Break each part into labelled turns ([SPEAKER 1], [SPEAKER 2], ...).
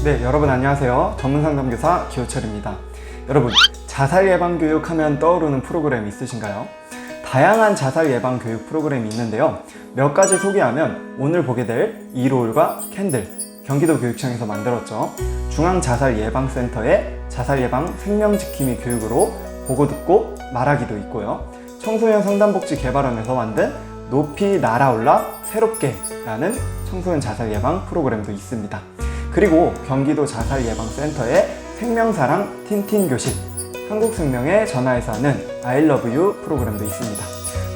[SPEAKER 1] 네, 여러분 안녕하세요. 전문상담교사 기호철입니다. 여러분, 자살 예방 교육 하면 떠오르는 프로그램 있으신가요? 다양한 자살 예방 교육 프로그램이 있는데요. 몇 가지 소개하면 오늘 보게 될 이로울과 캔들, 경기도 교육청에서 만들었죠. 중앙자살예방센터의 자살예방 생명지킴이 교육으로 보고 듣고 말하기도 있고요. 청소년 상담복지개발원에서 만든 높이 날아올라 새롭게 라는 청소년 자살예방 프로그램도 있습니다. 그리고 경기도 자살예방센터의 생명사랑 틴틴교실, 한국생명에 전화해서 하는 I love you 프로그램도 있습니다.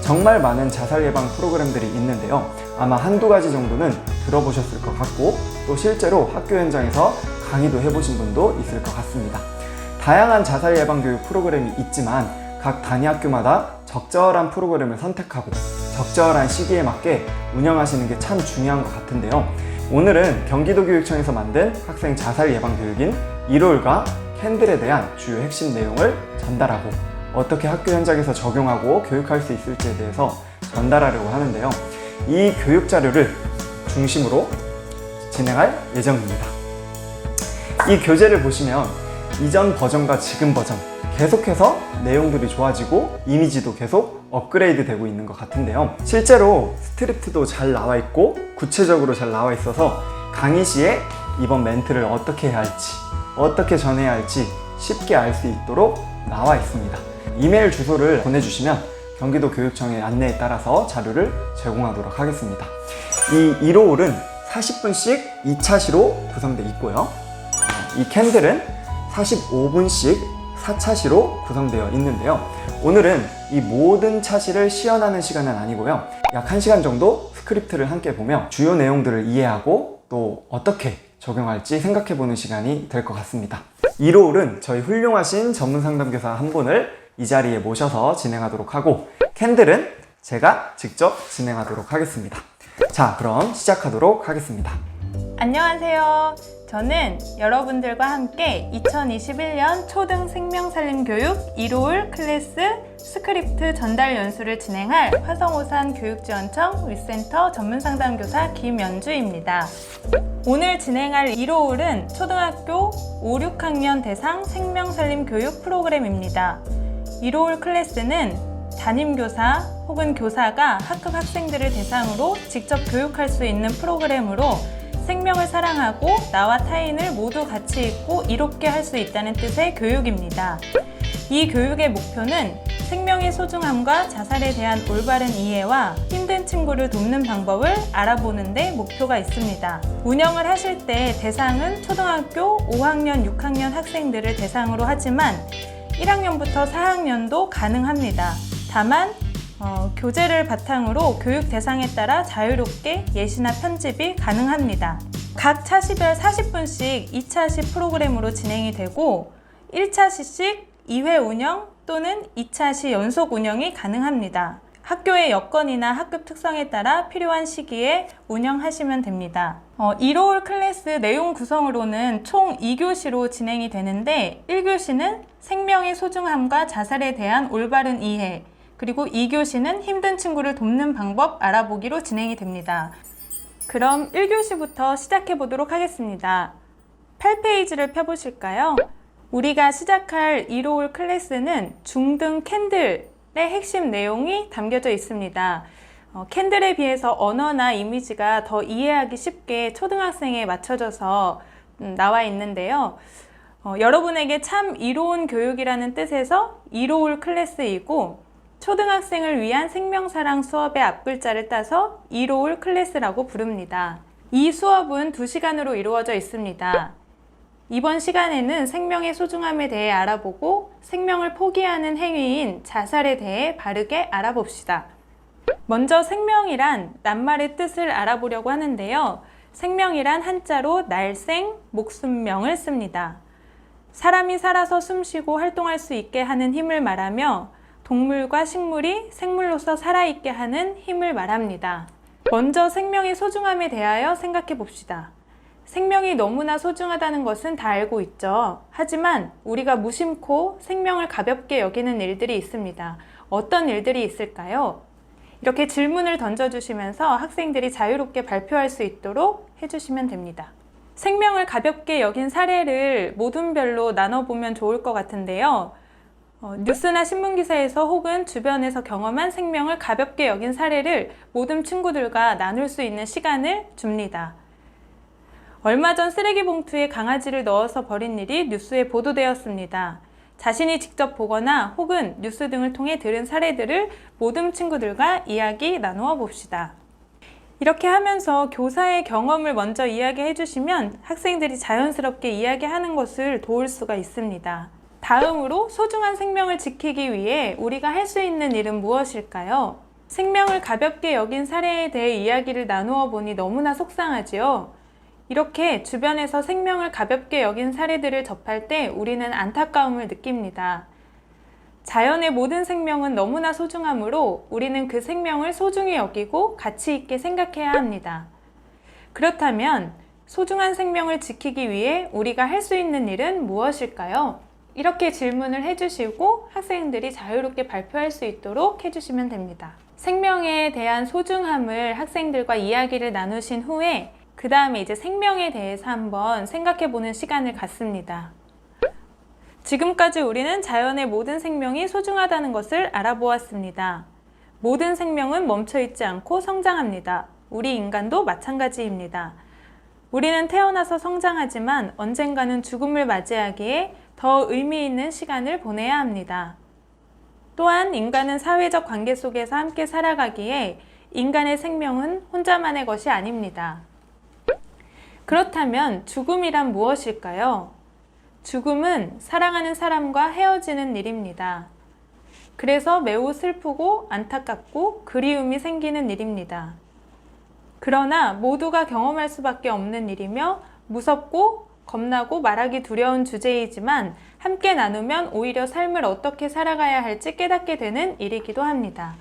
[SPEAKER 1] 정말 많은 자살예방 프로그램들이 있는데요. 아마 한두 가지 정도는 들어보셨을 것 같고 또 실제로 학교 현장에서 강의도 해보신 분도 있을 것 같습니다. 다양한 자살예방 교육 프로그램이 있지만 각 단위 학교마다 적절한 프로그램을 선택하고 적절한 시기에 맞게 운영하시는 게 참 중요한 것 같은데요. 오늘은 경기도교육청에서 만든 학생 자살 예방 교육인 이로울과 캔들에 대한 주요 핵심 내용을 전달하고 어떻게 학교 현장에서 적용하고 교육할 수 있을지에 대해서 전달하려고 하는데요. 이 교육 자료를 중심으로 진행할 예정입니다. 이 교재를 보시면 이전 버전과 지금 버전 계속해서 내용들이 좋아지고 이미지도 계속 업그레이드 되고 있는 것 같은데요. 실제로 스크립트도 잘 나와 있고 구체적으로 잘 나와 있어서 강의 시에 이번 멘트를 어떻게 해야 할지 어떻게 전해야 할지 쉽게 알 수 있도록 나와 있습니다. 이메일 주소를 보내주시면 경기도 교육청의 안내에 따라서 자료를 제공하도록 하겠습니다. 이 이로울은 40분씩 2차 시로 구성되어 있고요. 이 캔들은 45분씩 4차 시로 구성되어 있는데요. 오늘은 이 모든 차시를 시연하는 시간은 아니고요. 약 1시간 정도 스크립트를 함께 보며 주요 내용들을 이해하고 또 어떻게 적용할지 생각해보는 시간이 될 것 같습니다. 1호홀은 저희 훌륭하신 전문 상담교사 한 분을 이 자리에 모셔서 진행하도록 하고, 캔들은 제가 직접 진행하도록 하겠습니다. 자, 그럼 시작하도록 하겠습니다.
[SPEAKER 2] 안녕하세요. 저는 여러분들과 함께 2021년 초등 생명살림교육 1호홀 클래스 스크립트 전달 연수를 진행할 화성오산 교육지원청 위센터 전문상담교사 김연주입니다. 오늘 진행할 1호홀은 초등학교 5, 6학년 대상 생명살림교육 프로그램입니다. 1호홀 클래스는 담임교사 혹은 교사가 학급 학생들을 대상으로 직접 교육할 수 있는 프로그램으로 생명을 사랑하고 나와 타인을 모두 가치 있고 이롭게 할 수 있다는 뜻의 교육입니다. 이 교육의 목표는 생명의 소중함과 자살에 대한 올바른 이해와 힘든 친구를 돕는 방법을 알아보는 데 목표가 있습니다. 운영을 하실 때 대상은 초등학교 5학년, 6학년 학생들을 대상으로 하지만 1학년부터 4학년도 가능합니다. 다만 교재를 바탕으로 교육 대상에 따라 자유롭게 예시나 편집이 가능합니다. 각 차시별 40분씩 2차시 프로그램으로 진행이 되고 1차시씩 2회 운영 또는 2차시 연속 운영이 가능합니다. 학교의 여건이나 학급 특성에 따라 필요한 시기에 운영하시면 됩니다. 1호홀 클래스 내용 구성으로는 총 2교시로 진행이 되는데 1교시는 생명의 소중함과 자살에 대한 올바른 이해, 그리고 2교시는 힘든 친구를 돕는 방법 알아보기로 진행이 됩니다. 그럼 1교시부터 시작해 보도록 하겠습니다. 8페이지를 펴보실까요? 우리가 시작할 1호홀 클래스는 중등 캔들의 핵심 내용이 담겨져 있습니다. 캔들에 비해서 언어나 이미지가 더 이해하기 쉽게 초등학생에 맞춰져서 나와 있는데요. 여러분에게 참 이로운 교육이라는 뜻에서 1호홀 클래스이고 초등학생을 위한 생명사랑 수업의 앞글자를 따서 1호홀 클래스라고 부릅니다. 이 수업은 2시간으로 이루어져 있습니다. 이번 시간에는 생명의 소중함에 대해 알아보고 생명을 포기하는 행위인 자살에 대해 바르게 알아봅시다. 먼저 생명이란 낱말의 뜻을 알아보려고 하는데요. 생명이란 한자로 날생, 목숨명을 씁니다. 사람이 살아서 숨쉬고 활동할 수 있게 하는 힘을 말하며 동물과 식물이 생물로서 살아있게 하는 힘을 말합니다. 먼저 생명의 소중함에 대하여 생각해 봅시다. 생명이 너무나 소중하다는 것은 다 알고 있죠. 하지만 우리가 무심코 생명을 가볍게 여기는 일들이 있습니다. 어떤 일들이 있을까요? 이렇게 질문을 던져주시면서 학생들이 자유롭게 발표할 수 있도록 해주시면 됩니다. 생명을 가볍게 여긴 사례를 모둠별로 나눠보면 좋을 것 같은데요. 뉴스나 신문기사에서 혹은 주변에서 경험한 생명을 가볍게 여긴 사례를 모든 친구들과 나눌 수 있는 시간을 줍니다. 얼마 전 쓰레기 봉투에 강아지를 넣어서 버린 일이 뉴스에 보도되었습니다. 자신이 직접 보거나 혹은 뉴스 등을 통해 들은 사례들을 모든 친구들과 이야기 나누어 봅시다. 이렇게 하면서 교사의 경험을 먼저 이야기해 주시면 학생들이 자연스럽게 이야기하는 것을 도울 수가 있습니다. 다음으로 소중한 생명을 지키기 위해 우리가 할 수 있는 일은 무엇일까요? 생명을 가볍게 여긴 사례에 대해 이야기를 나누어 보니 너무나 속상하지요. 이렇게 주변에서 생명을 가볍게 여긴 사례들을 접할 때 우리는 안타까움을 느낍니다. 자연의 모든 생명은 너무나 소중하므로 우리는 그 생명을 소중히 여기고 가치 있게 생각해야 합니다. 그렇다면 소중한 생명을 지키기 위해 우리가 할 수 있는 일은 무엇일까요? 이렇게 질문을 해주시고 학생들이 자유롭게 발표할 수 있도록 해주시면 됩니다. 생명에 대한 소중함을 학생들과 이야기를 나누신 후에 그 다음에 이제 생명에 대해서 한번 생각해 보는 시간을 갖습니다. 지금까지 우리는 자연의 모든 생명이 소중하다는 것을 알아보았습니다. 모든 생명은 멈춰있지 않고 성장합니다. 우리 인간도 마찬가지입니다. 우리는 태어나서 성장하지만 언젠가는 죽음을 맞이하기에 더 의미 있는 시간을 보내야 합니다. 또한 인간은 사회적 관계 속에서 함께 살아가기에 인간의 생명은 혼자만의 것이 아닙니다. 그렇다면 죽음이란 무엇일까요? 죽음은 사랑하는 사람과 헤어지는 일입니다. 그래서 매우 슬프고 안타깝고 그리움이 생기는 일입니다. 그러나 모두가 경험할 수밖에 없는 일이며 무섭고 겁나고 말하기 두려운 주제이지만 함께 나누면 오히려 삶을 어떻게 살아가야 할지 깨닫게 되는 일이기도 합니다.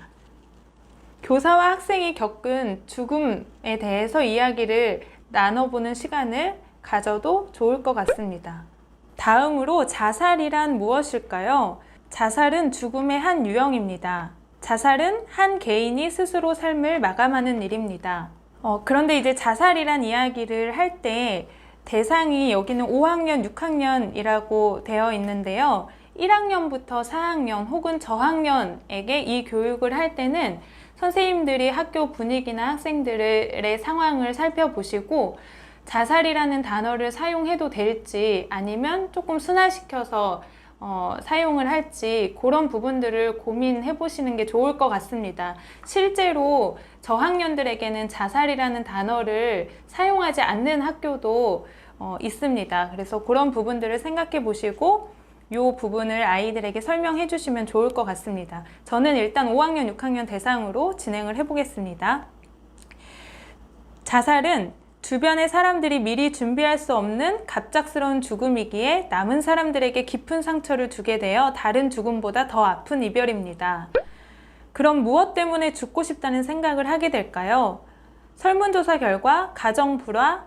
[SPEAKER 2] 교사와 학생이 겪은 죽음에 대해서 이야기를 나눠보는 시간을 가져도 좋을 것 같습니다. 다음으로 자살이란 무엇일까요? 자살은 죽음의 한 유형입니다. 자살은 한 개인이 스스로 삶을 마감하는 일입니다. 그런데 이제 자살이란 이야기를 할 때 대상이 여기는 5학년, 6학년이라고 되어 있는데요. 1학년부터 4학년 혹은 저학년에게 이 교육을 할 때는 선생님들이 학교 분위기나 학생들의 상황을 살펴보시고 자살이라는 단어를 사용해도 될지 아니면 조금 순화시켜서 사용을 할지 그런 부분들을 고민해 보시는 게 좋을 것 같습니다. 실제로 저학년들에게는 자살이라는 단어를 사용하지 않는 학교도 있습니다. 그래서 그런 부분들을 생각해 보시고 이 부분을 아이들에게 설명해 주시면 좋을 것 같습니다. 저는 일단 5학년, 6학년 대상으로 진행을 해 보겠습니다. 자살은 주변의 사람들이 미리 준비할 수 없는 갑작스러운 죽음이기에 남은 사람들에게 깊은 상처를 주게 되어 다른 죽음보다 더 아픈 이별입니다. 그럼 무엇 때문에 죽고 싶다는 생각을 하게 될까요? 설문조사 결과 가정 불화,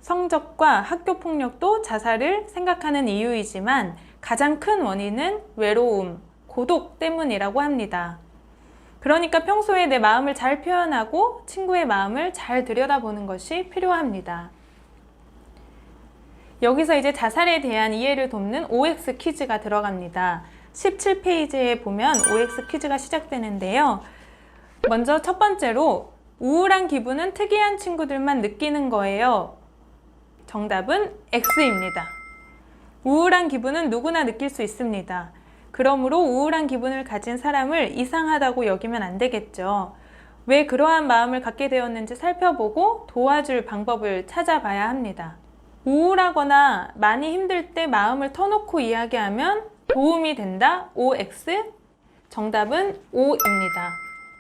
[SPEAKER 2] 성적과 학교 폭력도 자살을 생각하는 이유이지만 가장 큰 원인은 외로움, 고독 때문이라고 합니다. 그러니까 평소에 내 마음을 잘 표현하고 친구의 마음을 잘 들여다보는 것이 필요합니다. 여기서 이제 자살에 대한 이해를 돕는 OX 퀴즈가 들어갑니다. 17페이지에 보면 OX 퀴즈가 시작되는데요. 먼저 첫 번째로 우울한 기분은 특이한 친구들만 느끼는 거예요. 정답은 X입니다. 우울한 기분은 누구나 느낄 수 있습니다. 그러므로 우울한 기분을 가진 사람을 이상하다고 여기면 안 되겠죠. 왜 그러한 마음을 갖게 되었는지 살펴보고 도와줄 방법을 찾아봐야 합니다. 우울하거나 많이 힘들 때 마음을 터놓고 이야기하면 도움이 된다. OX. 정답은 O입니다.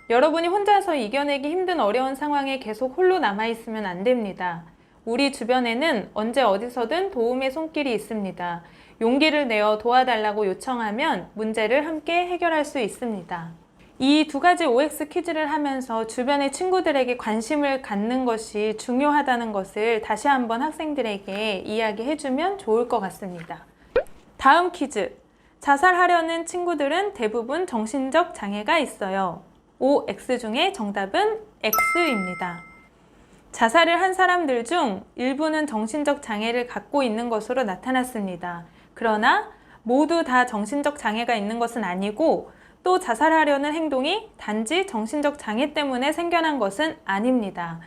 [SPEAKER 2] 여러분이 혼자서 이겨내기 힘든 어려운 상황에 계속 홀로 남아있으면 안 됩니다. 우리 주변에는 언제 어디서든 도움의 손길이 있습니다. 용기를 내어 도와달라고 요청하면 문제를 함께 해결할 수 있습니다. 이 두 가지 OX 퀴즈를 하면서 주변의 친구들에게 관심을 갖는 것이 중요하다는 것을 다시 한번 학생들에게 이야기해주면 좋을 것 같습니다. 다음 퀴즈. 자살하려는 친구들은 대부분 정신적 장애가 있어요. OX 중에 정답은 X입니다. 자살을 한 사람들 중 일부는 정신적 장애를 갖고 있는 것으로 나타났습니다. 그러나 모두 다 정신적 장애가 있는 것은 아니고 또 자살하려는 행동이 단지 정신적 장애 때문에 생겨난 것은 아닙니다.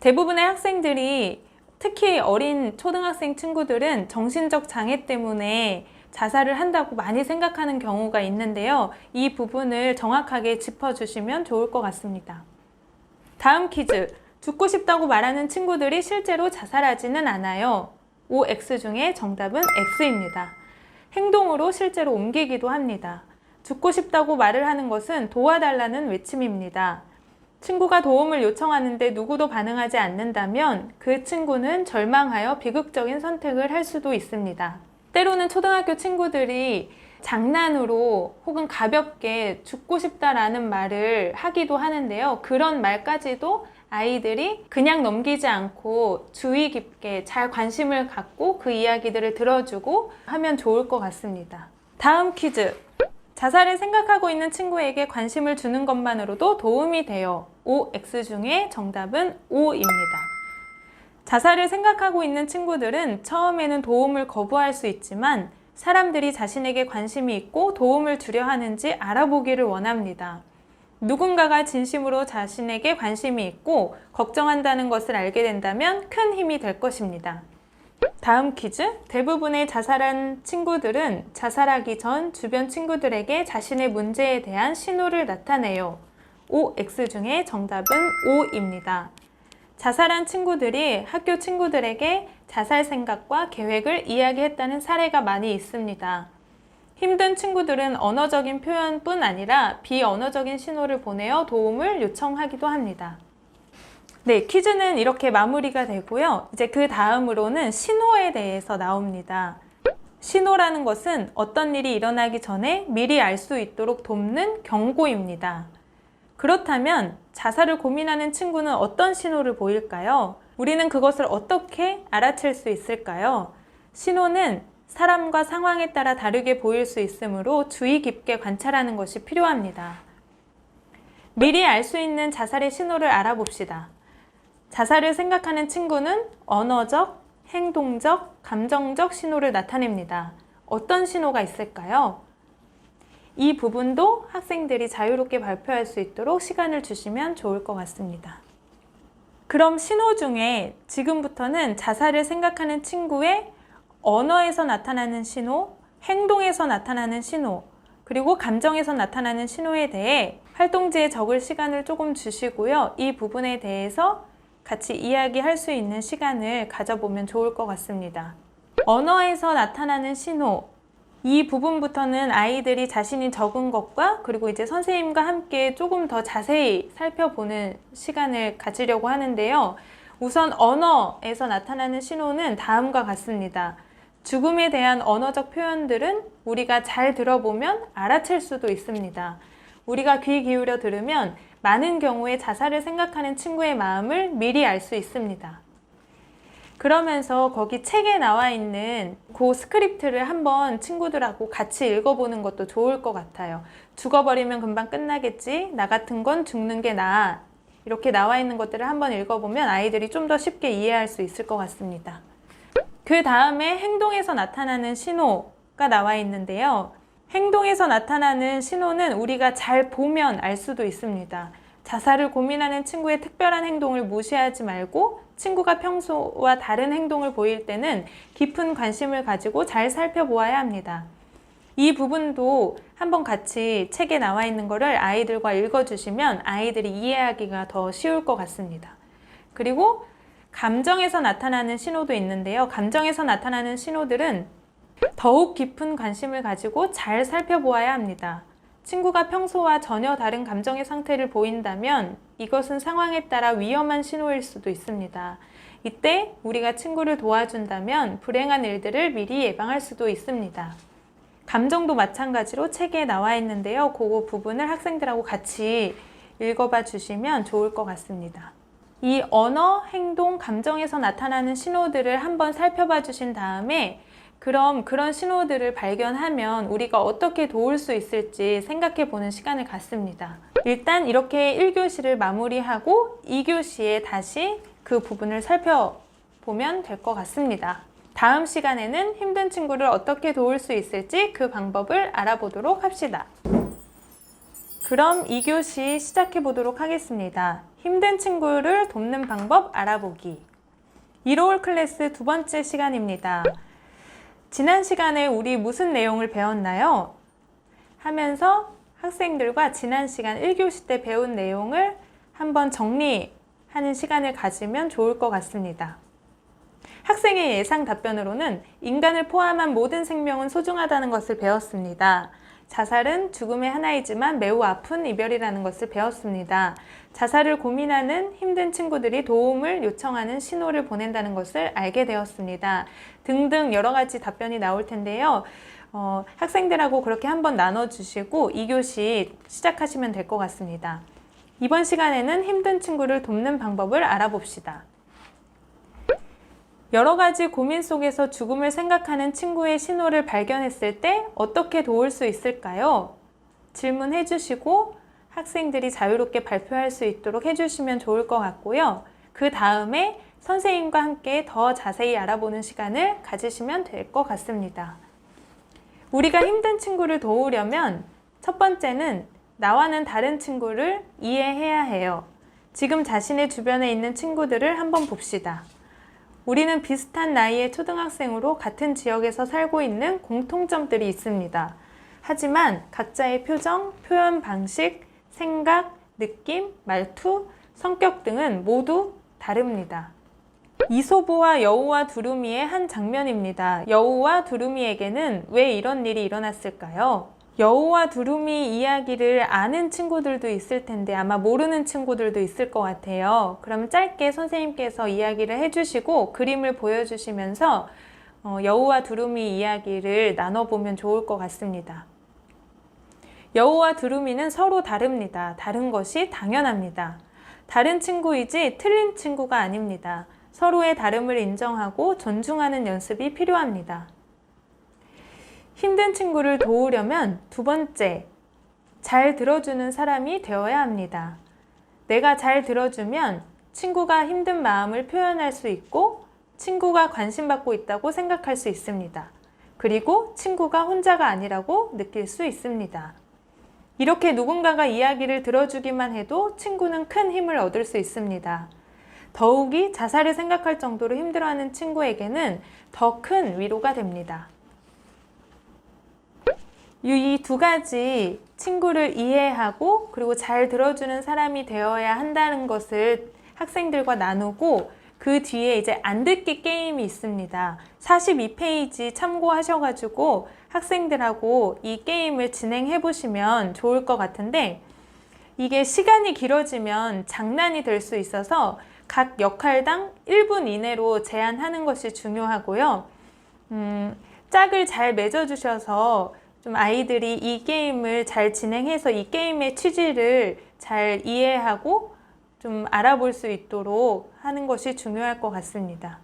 [SPEAKER 2] 대부분의 학생들이 특히 어린 초등학생 친구들은 정신적 장애 때문에 자살을 한다고 많이 생각하는 경우가 있는데요. 이 부분을 정확하게 짚어주시면 좋을 것 같습니다. 다음 퀴즈. 죽고 싶다고 말하는 친구들이 실제로 자살하지는 않아요. OX 중에 정답은 X입니다. 행동으로 실제로 옮기기도 합니다. 죽고 싶다고 말을 하는 것은 도와달라는 외침입니다. 친구가 도움을 요청하는데 누구도 반응하지 않는다면 그 친구는 절망하여 비극적인 선택을 할 수도 있습니다. 때로는 초등학교 친구들이 장난으로 혹은 가볍게 죽고 싶다라는 말을 하기도 하는데요. 그런 말까지도 아이들이 그냥 넘기지 않고 주의 깊게 잘 관심을 갖고 그 이야기들을 들어주고 하면 좋을 것 같습니다. 다음 퀴즈. 자살을 생각하고 있는 친구에게 관심을 주는 것만으로도 도움이 돼요. OX 중에 정답은 O입니다. 자살을 생각하고 있는 친구들은 처음에는 도움을 거부할 수 있지만 사람들이 자신에게 관심이 있고 도움을 주려 하는지 알아보기를 원합니다. 누군가가 진심으로 자신에게 관심이 있고 걱정한다는 것을 알게 된다면 큰 힘이 될 것입니다. 다음 퀴즈. 대부분의 자살한 친구들은 자살하기 전 주변 친구들에게 자신의 문제에 대한 신호를 나타내요. OX 중에 정답은 O입니다. 자살한 친구들이 학교 친구들에게 자살 생각과 계획을 이야기했다는 사례가 많이 있습니다. 힘든 친구들은 언어적인 표현뿐 아니라 비언어적인 신호를 보내어 도움을 요청하기도 합니다. 네, 퀴즈는 이렇게 마무리가 되고요. 이제 그 다음으로는 신호에 대해서 나옵니다. 신호라는 것은 어떤 일이 일어나기 전에 미리 알 수 있도록 돕는 경고입니다. 그렇다면 자살을 고민하는 친구는 어떤 신호를 보일까요? 우리는 그것을 어떻게 알아챌 수 있을까요? 신호는 사람과 상황에 따라 다르게 보일 수 있으므로 주의 깊게 관찰하는 것이 필요합니다. 미리 알 수 있는 자살의 신호를 알아봅시다. 자살을 생각하는 친구는 언어적, 행동적, 감정적 신호를 나타냅니다. 어떤 신호가 있을까요? 이 부분도 학생들이 자유롭게 발표할 수 있도록 시간을 주시면 좋을 것 같습니다. 그럼 신호 중에 지금부터는 자살을 생각하는 친구의 언어에서 나타나는 신호, 행동에서 나타나는 신호, 그리고 감정에서 나타나는 신호에 대해 활동지에 적을 시간을 조금 주시고요. 이 부분에 대해서 같이 이야기할 수 있는 시간을 가져보면 좋을 것 같습니다. 언어에서 나타나는 신호, 이 부분부터는 아이들이 자신이 적은 것과 그리고 이제 선생님과 함께 조금 더 자세히 살펴보는 시간을 가지려고 하는데요. 우선 언어에서 나타나는 신호는 다음과 같습니다. 죽음에 대한 언어적 표현들은 우리가 잘 들어보면 알아챌 수도 있습니다. 우리가 귀 기울여 들으면 많은 경우에 자살을 생각하는 친구의 마음을 미리 알 수 있습니다. 그러면서 거기 책에 나와 있는 그 스크립트를 한번 친구들하고 같이 읽어보는 것도 좋을 것 같아요. 죽어버리면 금방 끝나겠지. 나 같은 건 죽는 게 나아. 이렇게 나와 있는 것들을 한번 읽어보면 아이들이 좀 더 쉽게 이해할 수 있을 것 같습니다. 그 다음에 행동에서 나타나는 신호가 나와 있는데요. 행동에서 나타나는 신호는 우리가 잘 보면 알 수도 있습니다. 자살을 고민하는 친구의 특별한 행동을 무시하지 말고 친구가 평소와 다른 행동을 보일 때는 깊은 관심을 가지고 잘 살펴보아야 합니다. 이 부분도 한번 같이 책에 나와 있는 거를 아이들과 읽어주시면 아이들이 이해하기가 더 쉬울 것 같습니다. 그리고 감정에서 나타나는 신호도 있는데요. 감정에서 나타나는 신호들은 더욱 깊은 관심을 가지고 잘 살펴보아야 합니다. 친구가 평소와 전혀 다른 감정의 상태를 보인다면 이것은 상황에 따라 위험한 신호일 수도 있습니다. 이때 우리가 친구를 도와준다면 불행한 일들을 미리 예방할 수도 있습니다. 감정도 마찬가지로 책에 나와 있는데요. 그 부분을 학생들하고 같이 읽어봐 주시면 좋을 것 같습니다. 이 언어, 행동, 감정에서 나타나는 신호들을 한번 살펴봐 주신 다음에 그럼 그런 신호들을 발견하면 우리가 어떻게 도울 수 있을지 생각해 보는 시간을 갖습니다. 일단 이렇게 1교시를 마무리하고 2교시에 다시 그 부분을 살펴보면 될 것 같습니다. 다음 시간에는 힘든 친구를 어떻게 도울 수 있을지 그 방법을 알아보도록 합시다. 그럼 2교시 시작해 보도록 하겠습니다. 힘든 친구를 돕는 방법 알아보기. 이로울 클래스 두 번째 시간입니다. 지난 시간에 우리 무슨 내용을 배웠나요? 하면서 학생들과 지난 시간 1교시 때 배운 내용을 한번 정리하는 시간을 가지면 좋을 것 같습니다. 학생의 예상 답변으로는 인간을 포함한 모든 생명은 소중하다는 것을 배웠습니다. 자살은 죽음의 하나이지만 매우 아픈 이별이라는 것을 배웠습니다. 자살을 고민하는 힘든 친구들이 도움을 요청하는 신호를 보낸다는 것을 알게 되었습니다. 등등 여러 가지 답변이 나올 텐데요. 학생들하고 그렇게 한번 나눠주시고 2교시 시작하시면 될 것 같습니다. 이번 시간에는 힘든 친구를 돕는 방법을 알아봅시다. 여러 가지 고민 속에서 죽음을 생각하는 친구의 신호를 발견했을 때 어떻게 도울 수 있을까요? 질문해 주시고 학생들이 자유롭게 발표할 수 있도록 해주시면 좋을 것 같고요. 그 다음에 선생님과 함께 더 자세히 알아보는 시간을 가지시면 될 것 같습니다. 우리가 힘든 친구를 도우려면 첫 번째는 나와는 다른 친구를 이해해야 해요. 지금 자신의 주변에 있는 친구들을 한번 봅시다. 우리는 비슷한 나이의 초등학생으로 같은 지역에서 살고 있는 공통점들이 있습니다. 하지만 각자의 표정, 표현 방식, 생각, 느낌, 말투, 성격 등은 모두 다릅니다. 이소부와 여우와 두루미의 한 장면입니다. 여우와 두루미에게는 왜 이런 일이 일어났을까요? 여우와 두루미 이야기를 아는 친구들도 있을 텐데 아마 모르는 친구들도 있을 것 같아요. 그럼 짧게 선생님께서 이야기를 해주시고 그림을 보여주시면서 여우와 두루미 이야기를 나눠보면 좋을 것 같습니다. 여우와 두루미는 서로 다릅니다. 다른 것이 당연합니다. 다른 친구이지 틀린 친구가 아닙니다. 서로의 다름을 인정하고 존중하는 연습이 필요합니다. 힘든 친구를 도우려면 두 번째, 잘 들어주는 사람이 되어야 합니다. 내가 잘 들어주면 친구가 힘든 마음을 표현할 수 있고 친구가 관심받고 있다고 생각할 수 있습니다. 그리고 친구가 혼자가 아니라고 느낄 수 있습니다. 이렇게 누군가가 이야기를 들어주기만 해도 친구는 큰 힘을 얻을 수 있습니다. 더욱이 자살을 생각할 정도로 힘들어하는 친구에게는 더 큰 위로가 됩니다. 이 두 가지 친구를 이해하고 그리고 잘 들어주는 사람이 되어야 한다는 것을 학생들과 나누고 그 뒤에 이제 안 듣기 게임이 있습니다. 42페이지 참고하셔가지고 학생들하고 이 게임을 진행해 보시면 좋을 것 같은데 이게 시간이 길어지면 장난이 될 수 있어서 각 역할당 1분 이내로 제한하는 것이 중요하고요. 짝을 잘 맺어주셔서 좀 아이들이 이 게임을 잘 진행해서 이 게임의 취지를 잘 이해하고 좀 알아볼 수 있도록 하는 것이 중요할 것 같습니다.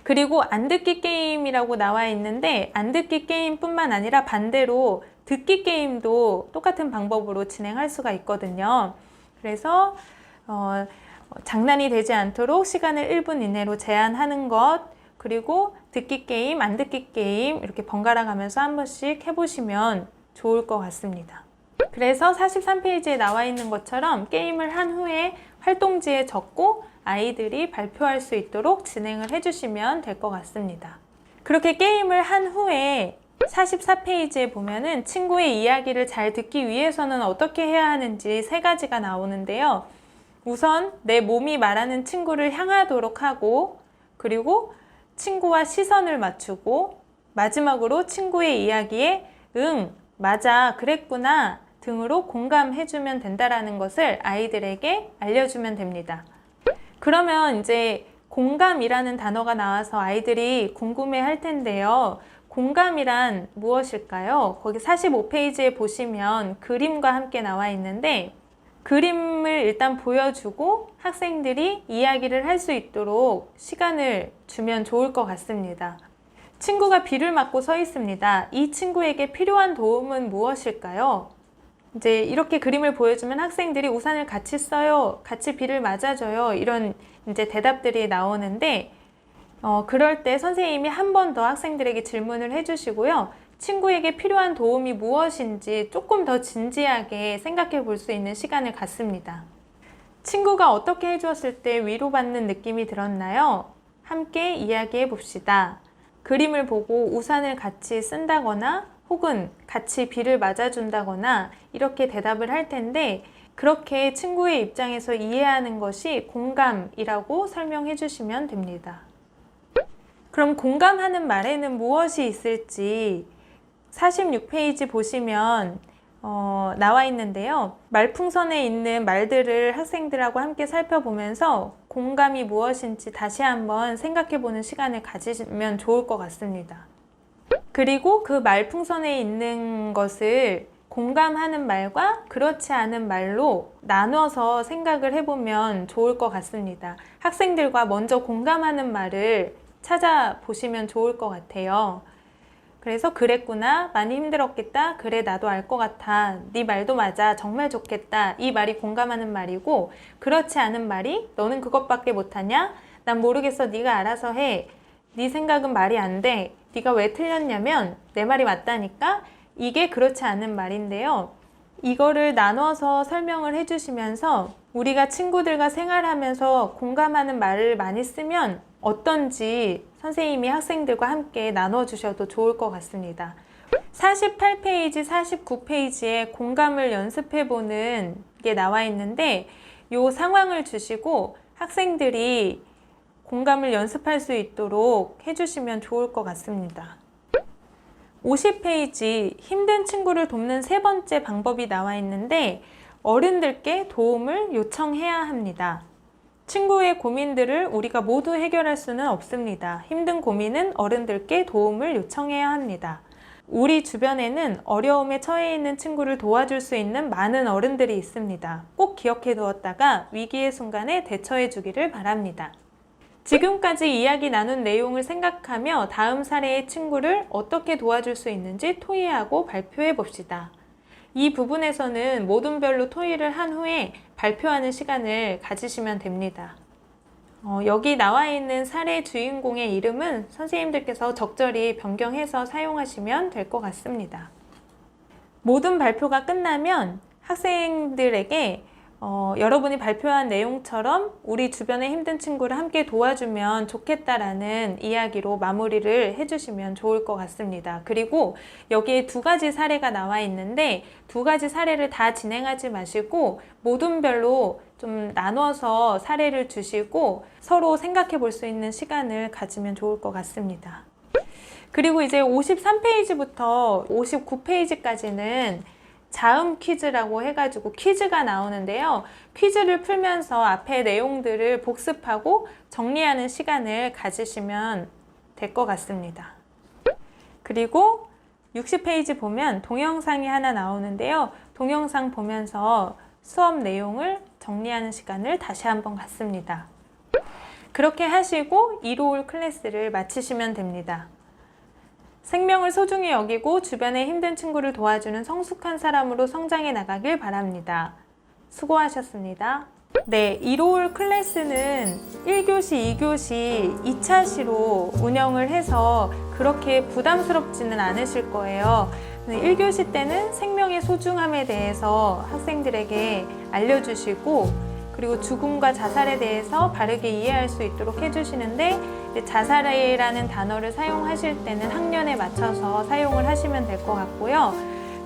[SPEAKER 2] 그리고 안 듣기 게임이라고 나와 있는데 안 듣기 게임뿐만 아니라 반대로 듣기 게임도 똑같은 방법으로 진행할 수가 있거든요. 그래서 장난이 되지 않도록 시간을 1분 이내로 제한하는 것, 그리고 듣기 게임, 안 듣기 게임 이렇게 번갈아 가면서 한 번씩 해보시면 좋을 것 같습니다. 그래서 43페이지에 나와 있는 것처럼 게임을 한 후에 활동지에 적고 아이들이 발표할 수 있도록 진행을 해주시면 될 것 같습니다. 그렇게 게임을 한 후에 44페이지에 보면은 친구의 이야기를 잘 듣기 위해서는 어떻게 해야 하는지 3가지가 나오는데요. 우선 내 몸이 말하는 친구를 향하도록 하고, 그리고 친구와 시선을 맞추고, 마지막으로 친구의 이야기에 응, 맞아, 그랬구나 등으로 공감해주면 된다라는 것을 아이들에게 알려주면 됩니다. 그러면 이제 공감이라는 단어가 나와서 아이들이 궁금해 할 텐데요. 공감이란 무엇일까요? 거기 45페이지에 보시면 그림과 함께 나와 있는데 그림을 일단 보여주고 학생들이 이야기를 할 수 있도록 시간을 주면 좋을 것 같습니다. 친구가 비를 맞고 서 있습니다. 이 친구에게 필요한 도움은 무엇일까요? 이제 이렇게 그림을 보여주면 학생들이 우산을 같이 써요, 같이 비를 맞아줘요, 이런 이제 대답들이 나오는데 그럴 때 선생님이 한 번 더 학생들에게 질문을 해주시고요. 친구에게 필요한 도움이 무엇인지 조금 더 진지하게 생각해 볼 수 있는 시간을 갖습니다. 친구가 어떻게 해주었을 때 위로받는 느낌이 들었나요? 함께 이야기해 봅시다. 그림을 보고 우산을 같이 쓴다거나 혹은 같이 비를 맞아준다거나 이렇게 대답을 할 텐데 그렇게 친구의 입장에서 이해하는 것이 공감이라고 설명해 주시면 됩니다. 그럼 공감하는 말에는 무엇이 있을지 46페이지 보시면 나와 있는데요. 말풍선에 있는 말들을 학생들하고 함께 살펴보면서 공감이 무엇인지 다시 한번 생각해 보는 시간을 가지면 좋을 것 같습니다. 그리고 그 말풍선에 있는 것을 공감하는 말과 그렇지 않은 말로 나눠서 생각을 해보면 좋을 것 같습니다. 학생들과 먼저 공감하는 말을 찾아보시면 좋을 것 같아요. 그래서 그랬구나, 많이 힘들었겠다, 그래 나도 알 것 같아, 네 말도 맞아, 정말 좋겠다, 이 말이 공감하는 말이고 그렇지 않은 말이 너는 그것밖에 못하냐, 난 모르겠어, 네가 알아서 해, 네 생각은 말이 안 돼, 네가 왜 틀렸냐면 내 말이 맞다니까, 이게 그렇지 않은 말인데요. 이거를 나눠서 설명을 해주시면서 우리가 친구들과 생활하면서 공감하는 말을 많이 쓰면 어떤지 선생님이 학생들과 함께 나눠주셔도 좋을 것 같습니다. 48페이지, 49페이지에 공감을 연습해보는 게 나와 있는데 이 상황을 주시고 학생들이 공감을 연습할 수 있도록 해주시면 좋을 것 같습니다. 50페이지 힘든 친구를 돕는 세 번째 방법이 나와 있는데 어른들께 도움을 요청해야 합니다. 친구의 고민들을 우리가 모두 해결할 수는 없습니다. 힘든 고민은 어른들께 도움을 요청해야 합니다. 우리 주변에는 어려움에 처해 있는 친구를 도와줄 수 있는 많은 어른들이 있습니다. 꼭 기억해 두었다가 위기의 순간에 대처해 주기를 바랍니다. 지금까지 이야기 나눈 내용을 생각하며 다음 사례의 친구를 어떻게 도와줄 수 있는지 토의하고 발표해 봅시다. 이 부분에서는 모든 별로 토의를 한 후에 발표하는 시간을 가지시면 됩니다. 여기 나와 있는 사례 주인공의 이름은 선생님들께서 적절히 변경해서 사용하시면 될 것 같습니다. 모든 발표가 끝나면 학생들에게 여러분이 발표한 내용처럼 우리 주변의 힘든 친구를 함께 도와주면 좋겠다라는 이야기로 마무리를 해주시면 좋을 것 같습니다. 그리고 여기에 두 가지 사례가 나와 있는데 두 가지 사례를 다 진행하지 마시고 모둠별로 좀 나눠서 사례를 주시고 서로 생각해 볼 수 있는 시간을 가지면 좋을 것 같습니다. 그리고 이제 53페이지부터 59페이지까지는 자음 퀴즈라고 해가지고 퀴즈가 나오는데요. 퀴즈를 풀면서 앞에 내용들을 복습하고 정리하는 시간을 가지시면 될 것 같습니다. 그리고 60페이지 보면 동영상이 하나 나오는데요. 동영상 보면서 수업 내용을 정리하는 시간을 다시 한번 갖습니다. 그렇게 하시고 1호 클래스를 마치시면 됩니다. 생명을 소중히 여기고 주변의 힘든 친구를 도와주는 성숙한 사람으로 성장해 나가길 바랍니다. 수고하셨습니다. 네, 1호 클래스는 1교시, 2교시 2차 시로 운영을 해서 그렇게 부담스럽지는 않으실 거예요. 1교시 때는 생명의 소중함에 대해서 학생들에게 알려주시고 그리고 죽음과 자살에 대해서 바르게 이해할 수 있도록 해주시는데 자살이라는 단어를 사용하실 때는 학년에 맞춰서 사용을 하시면 될 것 같고요.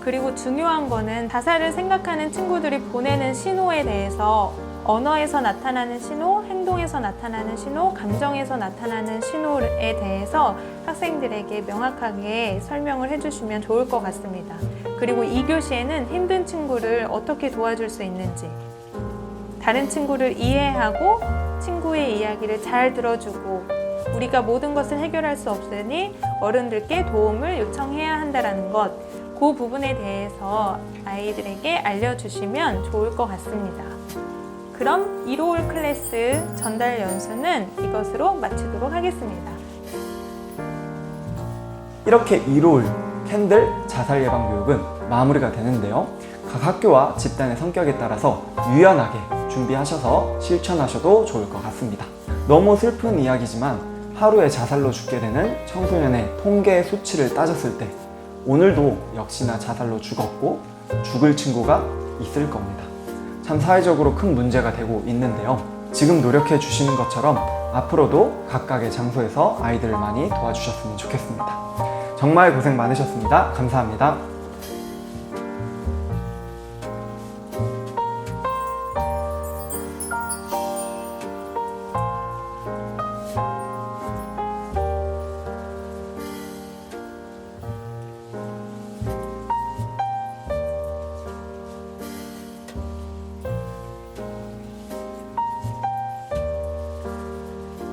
[SPEAKER 2] 그리고 중요한 거는 자살을 생각하는 친구들이 보내는 신호에 대해서 언어에서 나타나는 신호, 행동에서 나타나는 신호, 감정에서 나타나는 신호에 대해서 학생들에게 명확하게 설명을 해주시면 좋을 것 같습니다. 그리고 2교시에는 힘든 친구를 어떻게 도와줄 수 있는지 다른 친구를 이해하고 친구의 이야기를 잘 들어주고 우리가 모든 것을 해결할 수 없으니 어른들께 도움을 요청해야 한다는 것, 그 부분에 대해서 아이들에게 알려주시면 좋을 것 같습니다. 그럼 1호 클래스 전달 연수는 이것으로 마치도록 하겠습니다.
[SPEAKER 1] 이렇게 1호 캔들 자살 예방 교육은 마무리가 되는데요. 각 학교와 집단의 성격에 따라서 유연하게 준비하셔서 실천하셔도 좋을 것 같습니다. 너무 슬픈 이야기지만 하루에 자살로 죽게 되는 청소년의 통계 수치를 따졌을 때 오늘도 역시나 자살로 죽었고 죽을 친구가 있을 겁니다. 참 사회적으로 큰 문제가 되고 있는데요. 지금 노력해 주시는 것처럼 앞으로도 각각의 장소에서 아이들을 많이 도와주셨으면 좋겠습니다. 정말 고생 많으셨습니다. 감사합니다.